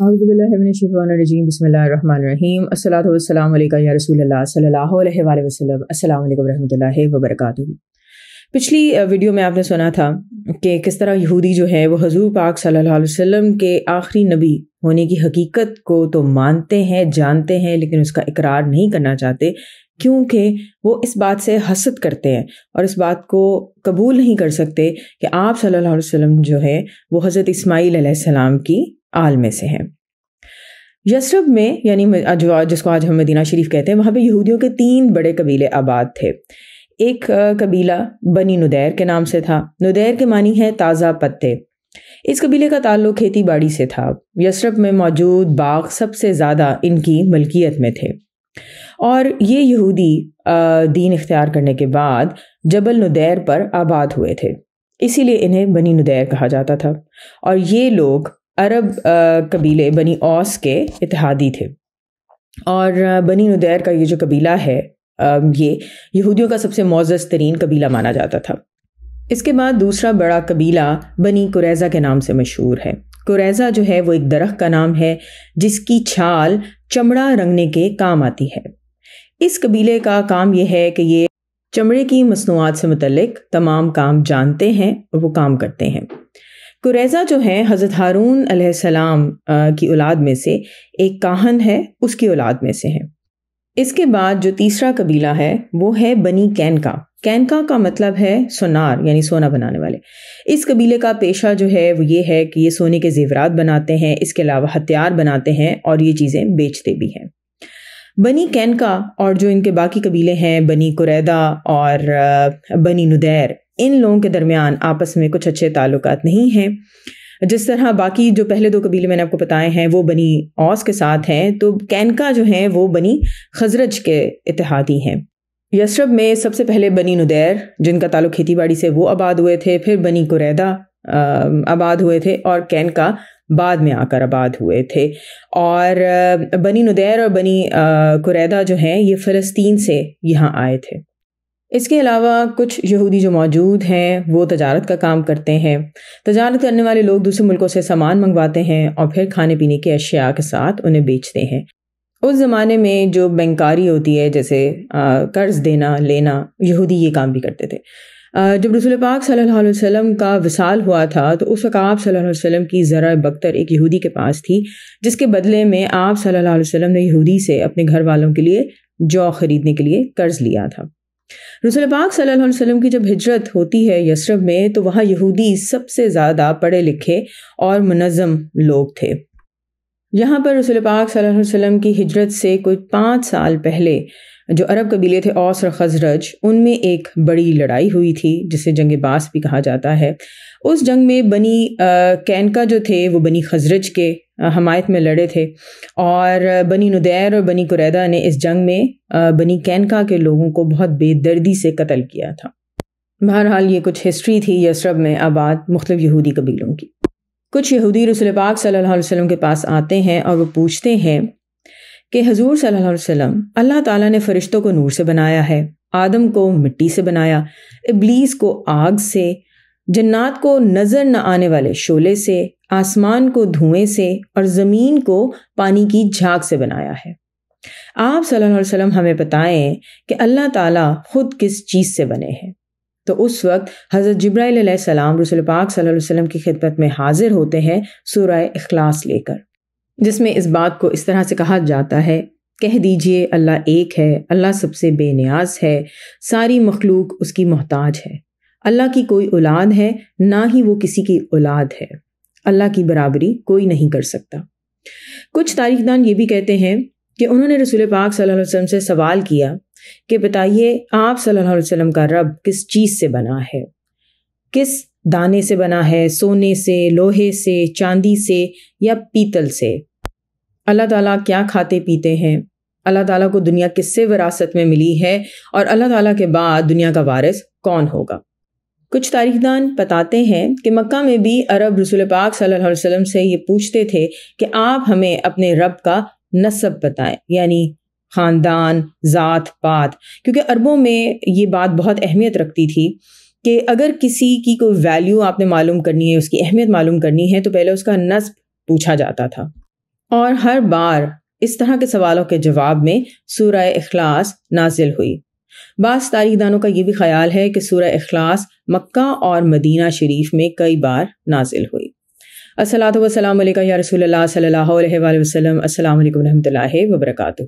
اعوذ باللہ من الشیطان الرجیم بسم اللہ الرحمن الرحیم الصلاۃ والسلام علیکہ یا رسول اللہ صلی اللہ علیہ وآلہ وسلم۔ السلام علیکم ورحمۃ اللہ وبرکاتہ۔ پچھلی ویڈیو میں آپ نے سنا تھا کہ کس طرح یہودی جو ہے وہ حضور پاک صلی اللہ علیہ وسلم کے آخری نبی ہونے کی حقیقت کو تو مانتے ہیں، جانتے ہیں، لیکن اس کا اقرار نہیں کرنا چاہتے، کیونکہ وہ اس بات سے حسد کرتے ہیں اور اس بات کو قبول نہیں کر سکتے کہ آپ صلی اللہ علیہ وسلم جو ہے وہ حضرت اسماعیل علیہ السلام کی آل میں سے ہیں۔ یثرب میں، یعنی جس کو آج ہم مدینہ شریف کہتے ہیں، وہاں پہ یہودیوں کے 3 بڑے قبیلے آباد تھے۔ ایک قبیلہ بنی ندیر کے نام سے تھا۔ ندیر کے معنی ہے تازہ پتے۔ اس قبیلے کا تعلق کھیتی باڑی سے تھا۔ یثرب میں موجود باغ سب سے زیادہ ان کی ملکیت میں تھے، اور یہ یہودی دین اختیار کرنے کے بعد جبل ندیر پر آباد ہوئے تھے، اسی لیے انہیں بنی ندیر کہا جاتا تھا، اور یہ لوگ عرب قبیلے بنی اوس کے اتحادی تھے۔ اور بنی ندیر کا یہ جو قبیلہ ہے یہ یہودیوں کا سب سے معزز ترین قبیلہ مانا جاتا تھا۔ اس کے بعد دوسرا بڑا قبیلہ بنی قریظہ کے نام سے مشہور ہے۔ قریظہ جو ہے وہ ایک درخت کا نام ہے جس کی چھال چمڑا رنگنے کے کام آتی ہے۔ اس قبیلے کا کام یہ ہے کہ یہ چمڑے کی مصنوعات سے متعلق تمام کام جانتے ہیں اور وہ کام کرتے ہیں۔ قریظہ جو ہے حضرت ہارون علیہ السلام کی اولاد میں سے ایک کاہن ہے، اس کی اولاد میں سے ہے۔ اس کے بعد جو تیسرا قبیلہ ہے وہ ہے بنی کینکا۔ کینکا کا مطلب ہے سونار، یعنی سونا بنانے والے۔ اس قبیلے کا پیشہ جو ہے وہ یہ ہے کہ یہ سونے کے زیورات بناتے ہیں، اس کے علاوہ ہتھیار بناتے ہیں اور یہ چیزیں بیچتے بھی ہیں۔ بنی کینکا اور جو ان کے باقی قبیلے ہیں بنی قریظہ اور بنی ندیر، ان لوگوں کے درمیان آپس میں کچھ اچھے تعلقات نہیں ہیں۔ جس طرح باقی جو پہلے 2 قبیلے میں نے آپ کو بتائے ہیں وہ بنی اوس کے ساتھ ہیں، تو کینکا جو ہیں وہ بنی خزرج کے اتحادی ہیں۔ یثرب میں سب سے پہلے بنی ندیر، جن کا تعلق کھیتی باڑی سے، وہ آباد ہوئے تھے، پھر بنی قریظہ آباد ہوئے تھے، اور کینکا بعد میں آ کر آباد ہوئے تھے۔ اور بنی ندیر اور بنی قریظہ جو ہیں یہ فلسطین سے یہاں آئے تھے۔ اس کے علاوہ کچھ یہودی جو موجود ہیں وہ تجارت کا کام کرتے ہیں۔ تجارت کرنے والے لوگ دوسرے ملکوں سے سامان منگواتے ہیں اور پھر کھانے پینے کی اشیاء کے ساتھ انہیں بیچتے ہیں۔ اس زمانے میں جو بینکاری ہوتی ہے، جیسے قرض دینا لینا، یہودی یہ کام بھی کرتے تھے۔ جب رسول پاک صلی اللہ علیہ وسلم کا وصال ہوا تھا تو اس وقت آپ صلی اللہ علیہ وسلم کی زرع بکتر ایک یہودی کے پاس تھی، جس کے بدلے میں آپ صلی اللہ علیہ وسلم نے یہودی سے اپنے گھر والوں کے لیے جو خریدنے کے لیے قرض لیا تھا۔ رسول پاک صلی اللہ علیہ وسلم کی جب ہجرت ہوتی ہے یثرب میں، تو وہاں یہودی سب سے زیادہ پڑھے لکھے اور منظم لوگ تھے۔ یہاں پر رسول پاک صلی اللہ علیہ وسلم کی ہجرت سے کوئی 5 سال پہلے جو عرب قبیلے تھے اوس اور خزرج، ان میں ایک بڑی لڑائی ہوئی تھی جسے جنگ باس بھی کہا جاتا ہے۔ اس جنگ میں بنی کینکا جو تھے وہ بنی خزرج کے حمایت میں لڑے تھے، اور بنی ندیر اور بنی قریظہ نے اس جنگ میں بنی کینکا کے لوگوں کو بہت بے دردی سے قتل کیا تھا۔ بہرحال یہ کچھ ہسٹری تھی یثرب میں آباد مختلف یہودی قبیلوں کی۔ کچھ یہودی رسول پاک صلی اللہ علیہ وسلم کے پاس آتے ہیں اور وہ پوچھتے ہیں کہ حضور صلی اللہ علیہ وسلم، اللہ تعالیٰ نے فرشتوں کو نور سے بنایا ہے، آدم کو مٹی سے بنایا، ابلیس کو آگ سے، جنات کو نظر نہ آنے والے شعلے سے، آسمان کو دھوئیں سے، اور زمین کو پانی کی جھاگ سے بنایا ہے۔ آپ صلی اللہ علیہ وسلم ہمیں بتائیں کہ اللہ تعالیٰ خود کس چیز سے بنے ہیں۔ تو اس وقت حضرت جبرائیل علیہ السلام رسول پاک صلی اللہ علیہ وسلم کی خدمت میں حاضر ہوتے ہیں سورہ اخلاص لے کر، جس میں اس بات کو اس طرح سے کہا جاتا ہے، کہہ دیجئے اللہ ایک ہے، اللہ سب سے بے نیاز ہے، ساری مخلوق اس کی محتاج ہے، اللہ کی کوئی اولاد ہے نہ ہی وہ کسی کی اولاد ہے، اللہ کی برابری کوئی نہیں کر سکتا۔ کچھ تاریخ دان یہ بھی کہتے ہیں کہ انہوں نے رسول پاک صلی اللہ علیہ وسلم سے سوال کیا کہ بتائیے آپ صلی اللہ علیہ وسلم کا رب کس چیز سے بنا ہے، کس دانے سے بنا ہے، سونے سے، لوہے سے، چاندی سے یا پیتل سے؟ اللہ تعالیٰ کیا کھاتے پیتے ہیں؟ اللہ تعالیٰ کو دنیا کس سے وراثت میں ملی ہے، اور اللہ تعالیٰ کے بعد دنیا کا وارث کون ہوگا؟ کچھ تاریخ دان بتاتے ہیں کہ مکہ میں بھی عرب رسول پاک صلی اللہ علیہ وسلم سے یہ پوچھتے تھے کہ آپ ہمیں اپنے رب کا نسب بتائیں، یعنی خاندان، ذات پات، کیونکہ عربوں میں یہ بات بہت اہمیت رکھتی تھی کہ اگر کسی کی کوئی ویلیو آپ نے معلوم کرنی ہے، اس کی اہمیت معلوم کرنی ہے، تو پہلے اس کا نسب پوچھا جاتا تھا۔ اور ہر بار اس طرح کے سوالوں کے جواب میں سورہ اخلاص نازل ہوئی۔ بعض تاریخ دانوں کا یہ بھی خیال ہے کہ سورہ اخلاص مکہ اور مدینہ شریف میں کئی بار نازل ہوئی۔ الصلاۃ والسلام علیکہ یا رسول اللہ صلی اللہ علیہ وآلہ وسلم۔ السلام علیکم ورحمۃ اللہ وبرکاتہ۔